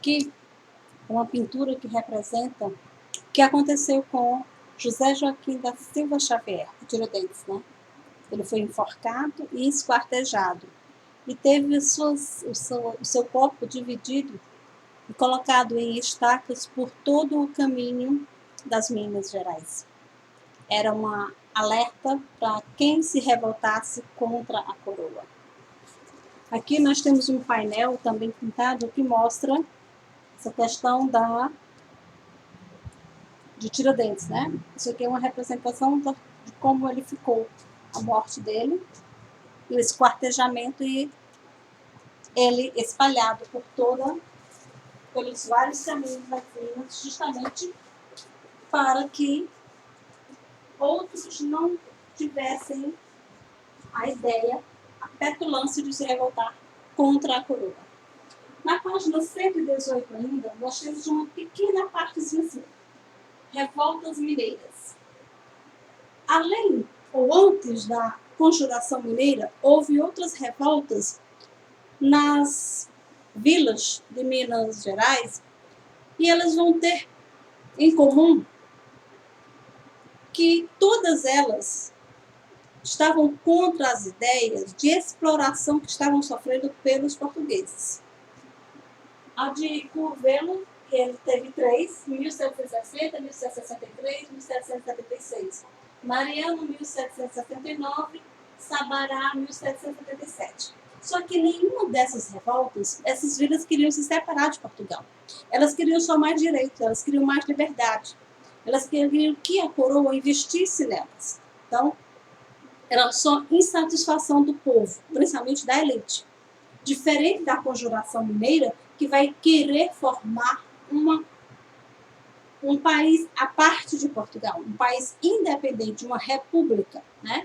aqui uma pintura que representa o que aconteceu com José Joaquim da Silva Xavier, de Tiradentes, né? Ele foi enforcado e esquartejado e teve o seu corpo dividido e colocado em estacas por todo o caminho das Minas Gerais. Era uma alerta para quem se revoltasse contra a coroa. Aqui nós temos um painel também pintado que mostra essa questão de Tiradentes, né? Isso aqui é uma representação de como ele ficou, a morte dele, e o esquartejamento e ele espalhado pelos vários caminhos das Minas, justamente para que outros não tivessem a ideia, a petulância de se revoltar contra a coroa. Na página 118 ainda, nós temos uma pequena partezinha assim, revoltas mineiras. Além ou antes da Conjuração Mineira, houve outras revoltas nas vilas de Minas Gerais e elas vão ter em comum que todas elas estavam contra as ideias de exploração que estavam sofrendo pelos portugueses. A de Curvelo, ele teve 3, 1760, 1763, 1776. Mariano, 1779, Sabará, 1777. Só que nenhuma dessas revoltas, essas vilas queriam se separar de Portugal. Elas queriam só mais direitos, elas queriam mais liberdade. Elas queriam que a coroa investisse nelas. Então, era só insatisfação do povo, principalmente da elite. Diferente da Conjuração Mineira, que vai querer formar um país à parte de Portugal, um país independente, uma república, né?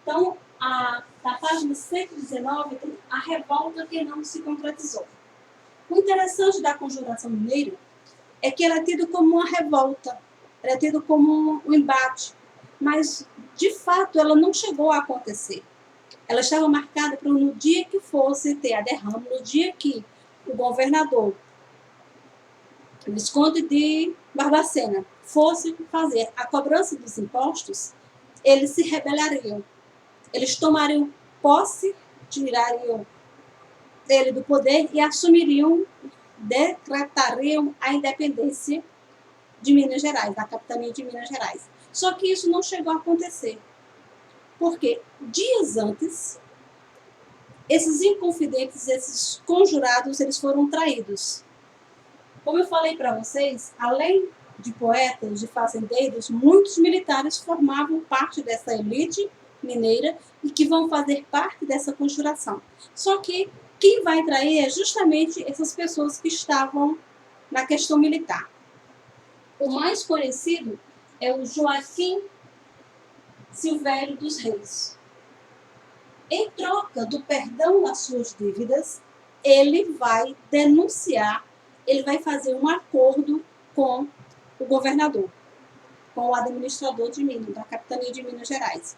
Então, na página 119, tem a revolta que não se concretizou. O interessante da Conjuração Mineira é que ela é tida como uma revolta, ela é tida como um embate, mas, de fato, ela não chegou a acontecer. Ela estava marcada para no dia que fosse ter a derrama, no dia que o governador, o Visconde de Barbacena, fosse fazer a cobrança dos impostos, eles se rebelariam. Eles tomariam posse, tirariam ele do poder e assumiriam, decretariam a independência de Minas Gerais, da capitania de Minas Gerais. Só que isso não chegou a acontecer. Porque dias antes, esses inconfidentes, esses conjurados, eles foram traídos. Como eu falei para vocês, além de poetas, de fazendeiros, muitos militares formavam parte dessa elite mineira e que vão fazer parte dessa conjuração. Só que quem vai trair é justamente essas pessoas que estavam na questão militar. O mais conhecido é o Joaquim Silvério dos Reis. Em troca do perdão das suas dívidas, ele vai denunciar, ele vai fazer um acordo com o governador, com o administrador de Minas, da capitania de Minas Gerais.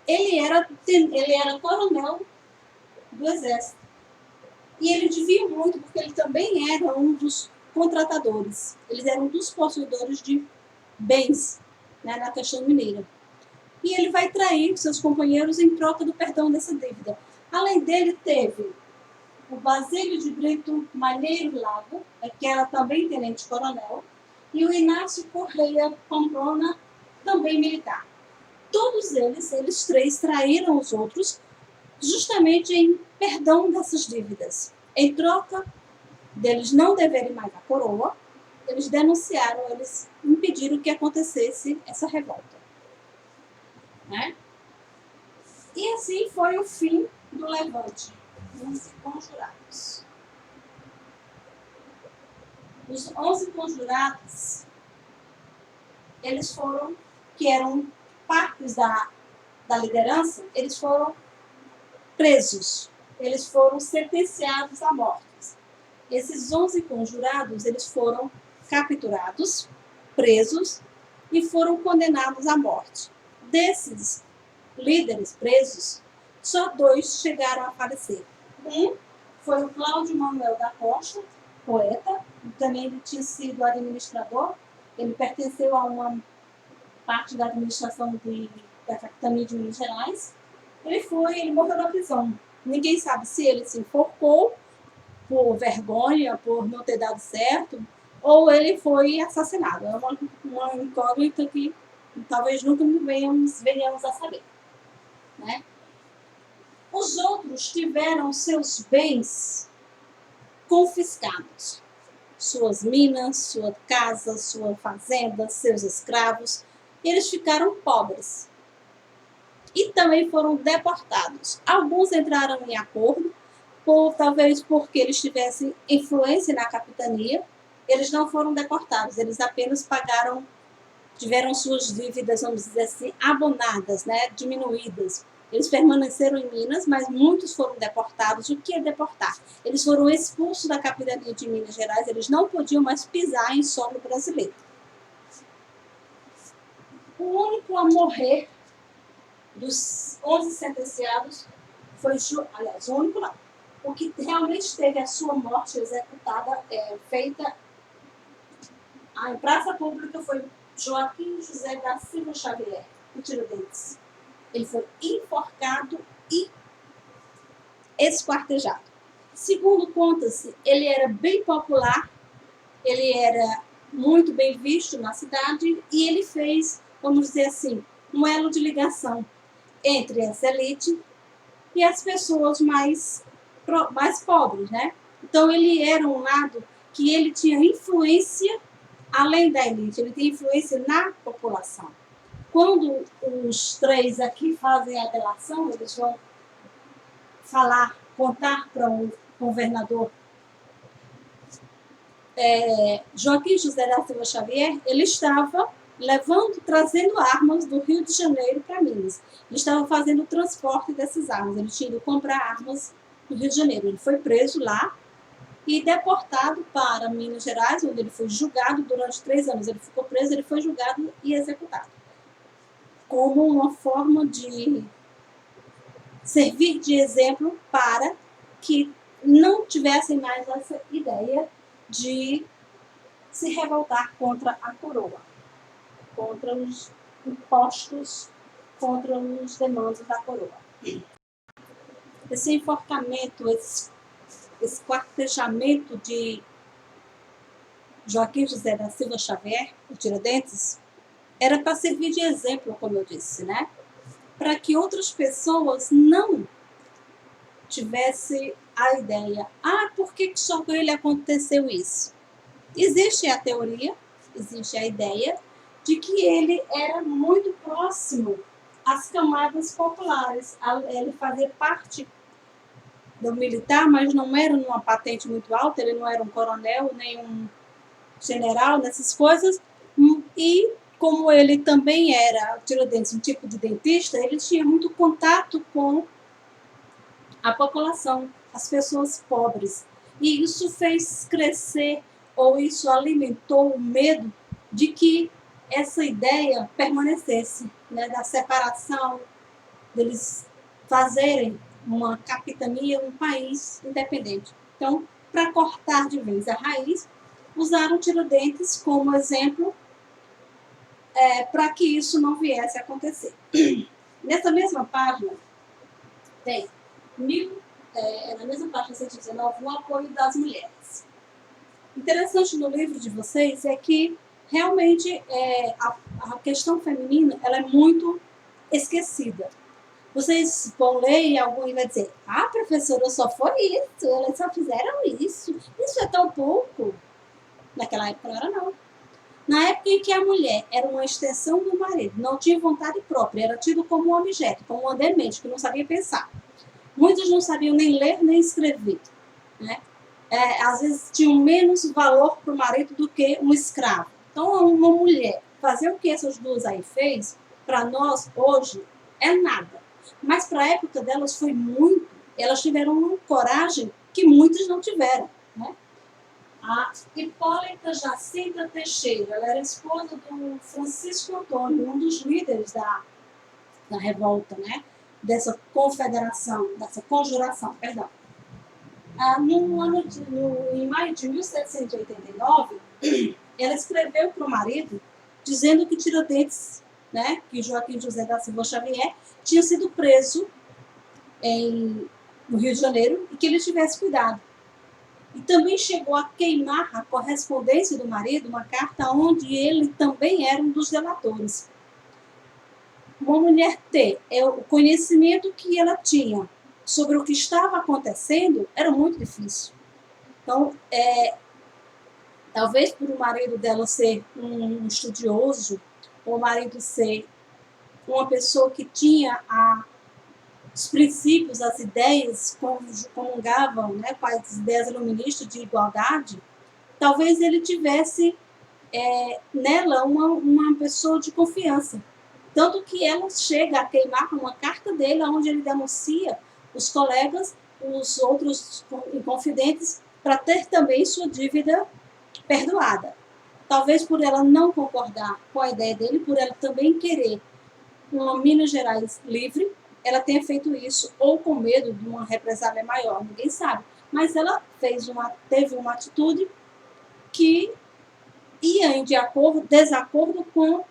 Ele era coronel do exército. E ele devia muito, porque ele também era um dos contratadores. Eles eram um dos possuidores de bens, né, na questão mineira. E ele vai trair seus companheiros em troca do perdão dessa dívida. Além dele, teve o Basílio de Brito Malheiro Lago, que era também tenente-coronel, e o Inácio Correia Pamplona, também militar. Todos eles três, traíram os outros justamente em perdão dessas dívidas. Em troca deles não deverem mais a coroa, eles denunciaram, eles impediram que acontecesse essa revolta. Né? E assim foi o fim do levante. 11 conjurados. Os 11 conjurados, eles foram, que eram partes da liderança, eles foram presos, eles foram sentenciados à morte. Esses 11 conjurados, eles foram capturados, presos e foram condenados à morte. Desses líderes presos, só 2 chegaram a falecer. Um foi o Cláudio Manuel da Costa, poeta, também ele tinha sido administrador, ele pertenceu a uma parte da administração da capitania de Minas Gerais. Ele morreu na prisão. Ninguém sabe se ele se enforcou por vergonha, por não ter dado certo, ou ele foi assassinado. É uma incógnita que talvez nunca venhamos a saber, né? Os outros tiveram seus bens confiscados. Suas minas, sua casa, sua fazenda, seus escravos. Eles ficaram pobres. E também foram deportados. Alguns entraram em acordo, talvez porque eles tivessem influência na capitania. Eles não foram deportados, eles apenas tiveram suas dívidas, vamos dizer assim, abonadas, né, diminuídas. Eles permaneceram em Minas, mas muitos foram deportados. O que é deportar? Eles foram expulsos da capitania de Minas Gerais, eles não podiam mais pisar em solo brasileiro. O único a morrer dos 11 sentenciados foi, aliás, o único não, o que realmente teve a sua morte executada, feita em praça pública, foi Joaquim José da Silva Xavier, o Tiradentes. Ele foi enforcado e esquartejado. Segundo conta-se, ele era bem popular, ele era muito bem visto na cidade e ele fez, vamos dizer assim, um elo de ligação entre essa elite e as pessoas mais pobres, né? Então ele era um lado que ele tinha influência além da elite, ele tem influência na população. Quando os três aqui fazem a delação, eles vão contar para o governador Joaquim José da Silva Xavier, ele estava trazendo armas do Rio de Janeiro para Minas. Ele estava fazendo o transporte dessas armas, ele tinha ido comprar armas no Rio de Janeiro. Ele foi preso lá e deportado para Minas Gerais, onde ele foi julgado durante 3 anos. Ele ficou preso, ele foi julgado e executado, como uma forma de servir de exemplo para que não tivessem mais essa ideia de se revoltar contra a coroa, contra os impostos, contra os demandos da coroa. Esse enforcamento, esse quartejamento de Joaquim José da Silva Xavier, o Tiradentes, era para servir de exemplo, como eu disse, né? Para que outras pessoas não tivessem a ideia, por que só com ele aconteceu isso? Existe a teoria, existe a ideia de que ele era muito próximo às camadas populares, ele fazia parte do militar, mas não era numa patente muito alta, ele não era um coronel, nem um general, nessas coisas, e como ele também era, Tiradentes, um tipo de dentista, ele tinha muito contato com a população, as pessoas pobres. E isso fez crescer, ou isso alimentou o medo de que essa ideia permanecesse, né, da separação, deles fazerem uma capitania, um país independente. Então, para cortar de vez a raiz, usaram Tiradentes como exemplo para que isso não viesse a acontecer. Nessa mesma página, tem na mesma página 119, o apoio das mulheres. Interessante no livro de vocês é que realmente a questão feminina ela é muito esquecida. Vocês vão ler e alguém vai dizer, professora, só foi isso, elas só fizeram isso é tão pouco. Naquela época não era não. Na época em que a mulher era uma extensão do marido, não tinha vontade própria, era tido como um objeto, como uma demente, que não sabia pensar. Muitos não sabiam nem ler nem escrever, né? Às vezes tinham menos valor para o marido do que um escravo. Então, uma mulher fazer o que essas duas aí fez, para nós, hoje, é nada. Mas para a época delas foi muito. Elas tiveram uma coragem que muitos não tiveram, né? A Hipólita Jacinta Teixeira, ela era esposa do Francisco Antônio, um dos líderes da revolta, né? Dessa confederação, dessa conjuração, perdão. Em maio de 1789, ela escreveu para o marido dizendo que Tiradentes, né, que Joaquim José da Silva Xavier tinha sido preso no Rio de Janeiro e que ele tivesse cuidado. E também chegou a queimar a correspondência do marido, uma carta onde ele também era um dos delatores. Uma mulher ter o conhecimento que ela tinha sobre o que estava acontecendo era muito difícil. Então, talvez por o marido dela ser um estudioso, ou o marido ser uma pessoa que tinha os princípios, as ideias, comungavam, né, com as ideias iluministas de igualdade, talvez ele tivesse nela uma pessoa de confiança. Tanto que ela chega a queimar uma carta dele, onde ele denuncia os colegas, os outros confidentes, para ter também sua dívida perdoada. Talvez por ela não concordar com a ideia dele, por ela também querer uma Minas Gerais livre, ela tenha feito isso, ou com medo de uma represália maior, ninguém sabe. Mas ela teve uma atitude que ia em desacordo com o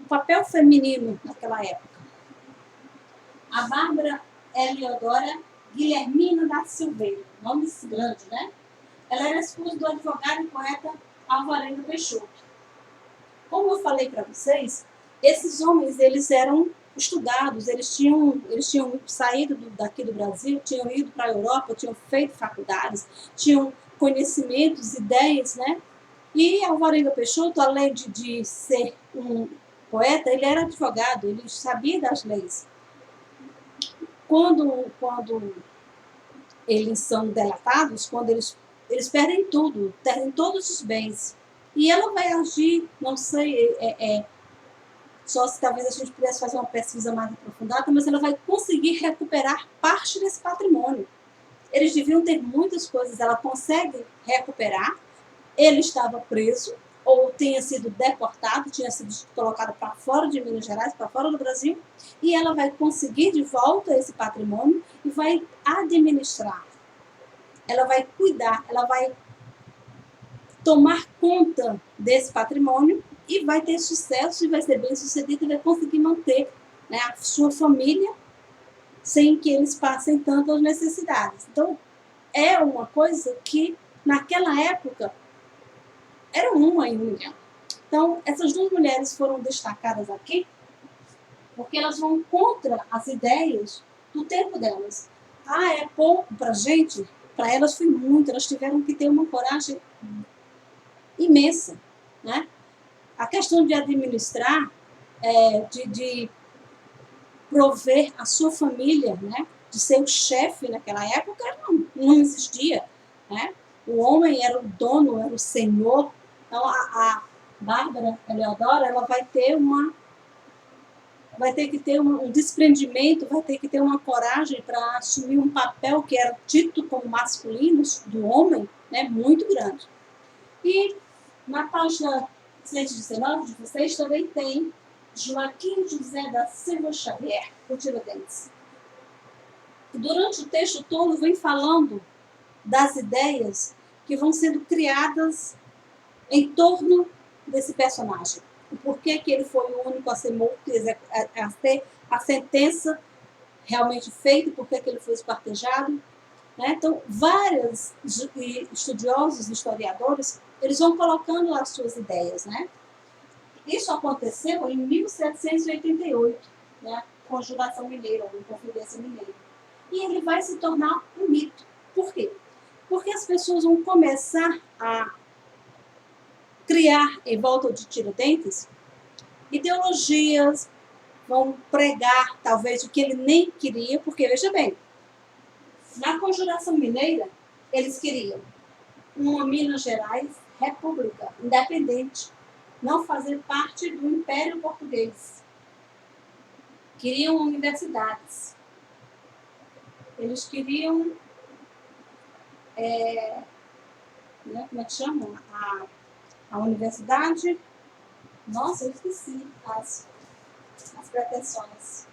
papel feminino naquela época. A Bárbara Eleodora Guilhermina da Silveira, nome grande, né? Ela era esposa do advogado e poeta Alvarenga Peixoto. Como eu falei para vocês, esses homens, eles eram estudados, eles tinham saído daqui do Brasil, tinham ido para a Europa, tinham feito faculdades, tinham conhecimentos, ideias, né? E Alvarenga Peixoto, além de ser um poeta, ele era advogado, ele sabia das leis. Quando eles são delatados, quando eles perdem tudo, perdem todos os bens. E ela vai agir, não sei, só se talvez a gente pudesse fazer uma pesquisa mais aprofundada, mas ela vai conseguir recuperar parte desse patrimônio. Eles deviam ter muitas coisas, ela consegue recuperar. Ele estava preso, ou tinha sido deportado, tinha sido colocado para fora de Minas Gerais, para fora do Brasil, e ela vai conseguir de volta esse patrimônio e vai administrar. Ela vai cuidar, ela vai tomar conta desse patrimônio e vai ter sucesso e vai ser bem sucedido e vai conseguir manter, né, a sua família sem que eles passem tantas necessidades. Então, é uma coisa que naquela época era uma em um milhão. Então, essas duas mulheres foram destacadas aqui porque elas vão contra as ideias do tempo delas. É pouco para a gente? Para elas foi muito, elas tiveram que ter uma coragem imensa, né? A questão de administrar, de prover a sua família, né? De ser o chefe naquela época, não existia, né? O homem era o dono, era o senhor. Então, a Bárbara Eleodora, ela vai ter que ter um desprendimento, vai ter que ter uma coragem para assumir um papel que era dito como masculino do homem, né? Muito grande. E na página 119 de vocês também tem Joaquim José da Silva Xavier, o Tiradentes. Durante o texto todo vem falando das ideias que vão sendo criadas em torno desse personagem. O porquê que ele foi o único a ser morto, a ter a sentença realmente feita, porquê que ele foi esquartejado. Né? Então, vários estudiosos, historiadores, eles vão colocando as suas ideias. Né? Isso aconteceu em 1788, né? Conjuração Mineira, ou Inconfidência Mineira. E ele vai se tornar um mito. Por quê? Porque as pessoas vão começar a criar em volta de Tiradentes ideologias, vão pregar talvez o que ele nem queria, porque veja bem, na Conjuração Mineira eles queriam uma Minas Gerais república, independente, não fazer parte do Império Português. Queriam universidades. Eles queriam, né, como é que chama? A universidade. Nossa, eu esqueci as pretensões.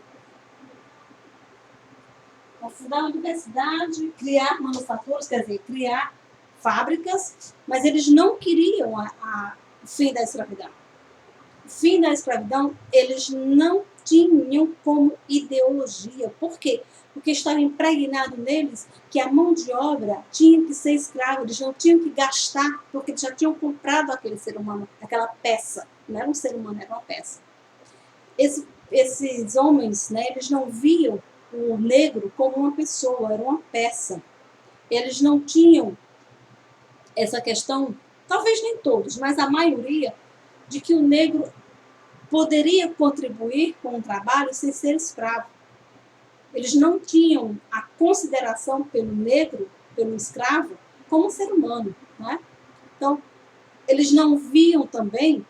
Vão fundar uma universidade, criar manufaturas, quer dizer, criar fábricas, mas eles não queriam o fim da escravidão. O fim da escravidão, eles não tinham como ideologia. Por quê? Porque estava impregnado neles que a mão de obra tinha que ser escrava, eles não tinham que gastar, porque eles já tinham comprado aquele ser humano, aquela peça. Não era um ser humano, era uma peça. Esses homens, né, eles não viam o negro como uma pessoa, era uma peça. Eles não tinham essa questão, talvez nem todos, mas a maioria, de que o negro poderia contribuir com o trabalho sem ser escravo. Eles não tinham a consideração pelo negro, pelo escravo, como ser humano, né? Então, eles não viam também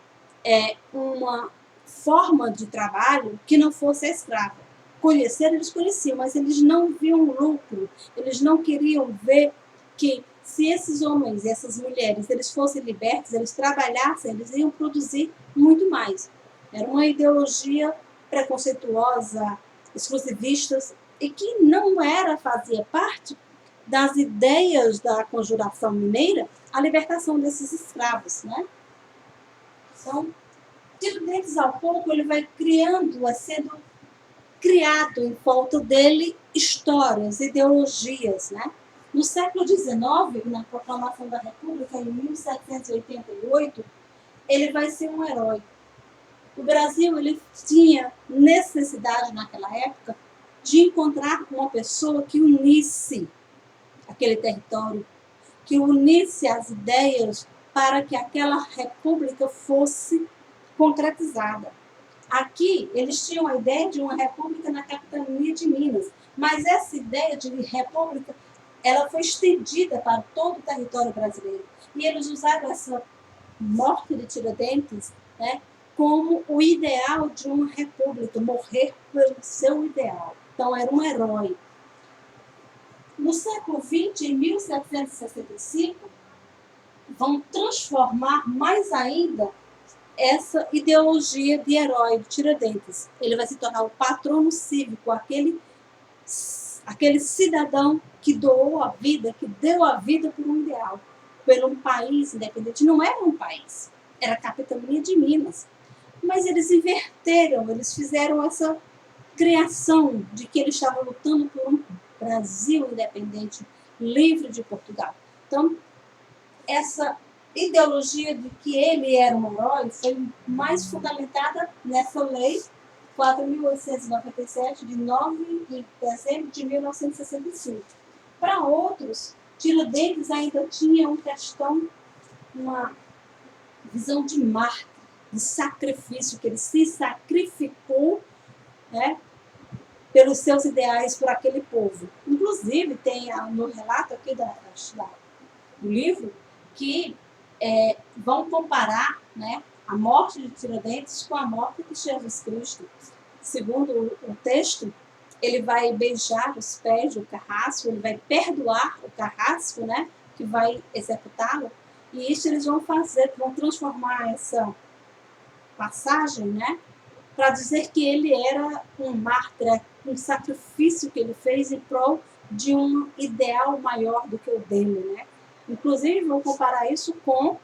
uma forma de trabalho que não fosse a escrava. Conhecer, eles conheciam, mas eles não viam lucro. Eles não queriam ver que se esses homens e essas mulheres eles fossem libertos, eles trabalhassem, eles iam produzir muito mais. Era uma ideologia preconceituosa, exclusivista, e que não fazia parte das ideias da Conjuração Mineira a libertação desses escravos, né? Então, Tiradentes, ao pouco, ele vai sendo criado em volta dele histórias, ideologias, né? No século XIX, na proclamação da República, em 1788, ele vai ser um herói. O Brasil, ele tinha necessidade, naquela época, de encontrar uma pessoa que unisse aquele território, que unisse as ideias para que aquela república fosse concretizada. Aqui, eles tinham a ideia de uma república na capitania de Minas, mas essa ideia de república, ela foi estendida para todo o território brasileiro. E eles usaram essa morte de Tiradentes, né, como o ideal de uma república, morrer pelo seu ideal. Então, era um herói. No século XX, em 1765, vão transformar mais ainda essa ideologia de herói de Tiradentes. Ele vai se tornar o patrono cívico, aquele cidadão que doou a vida, que deu a vida por um ideal, por um país independente. Não era um país, era a capitania de Minas. Mas eles inverteram, eles fizeram essa criação de que ele estava lutando por um Brasil independente, livre de Portugal. Então, essa ideologia de que ele era um herói foi mais fundamentada nessa lei 4.897, de 9 de dezembro de 1965. Para outros, Tiradentes ainda tinha uma visão de mártir, de sacrifício, que ele se sacrificou, né, pelos seus ideais por aquele povo. Inclusive, tem no relato aqui do livro que vão comparar, né, a morte de Tiradentes com a morte de Jesus Cristo. Segundo o texto, ele vai beijar os pés do carrasco, ele vai perdoar o carrasco, né, que vai executá-lo, e isso eles vão transformar essa passagem, né, para dizer que ele era um mártir, um sacrifício que ele fez em prol de um ideal maior do que o dele, né? Inclusive, vou comparar isso com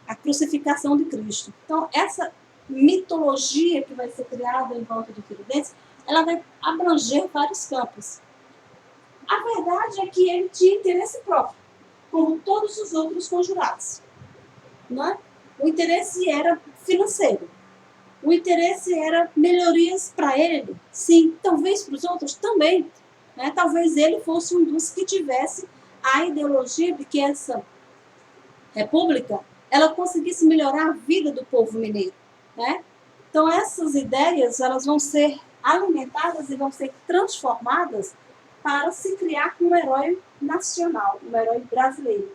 a crucificação de Cristo. Então, essa mitologia que vai ser criada em volta de Tiradentes, ela vai abranger vários campos. A verdade é que ele tinha interesse próprio, como todos os outros conjurados, né? O interesse era financeiro. O interesse era melhorias para ele, sim, talvez para os outros também. Né? Talvez ele fosse um dos que tivesse a ideologia de que essa república ela conseguisse melhorar a vida do povo mineiro. Né? Então, essas ideias elas vão ser alimentadas e vão ser transformadas para se criar um herói nacional, um herói brasileiro.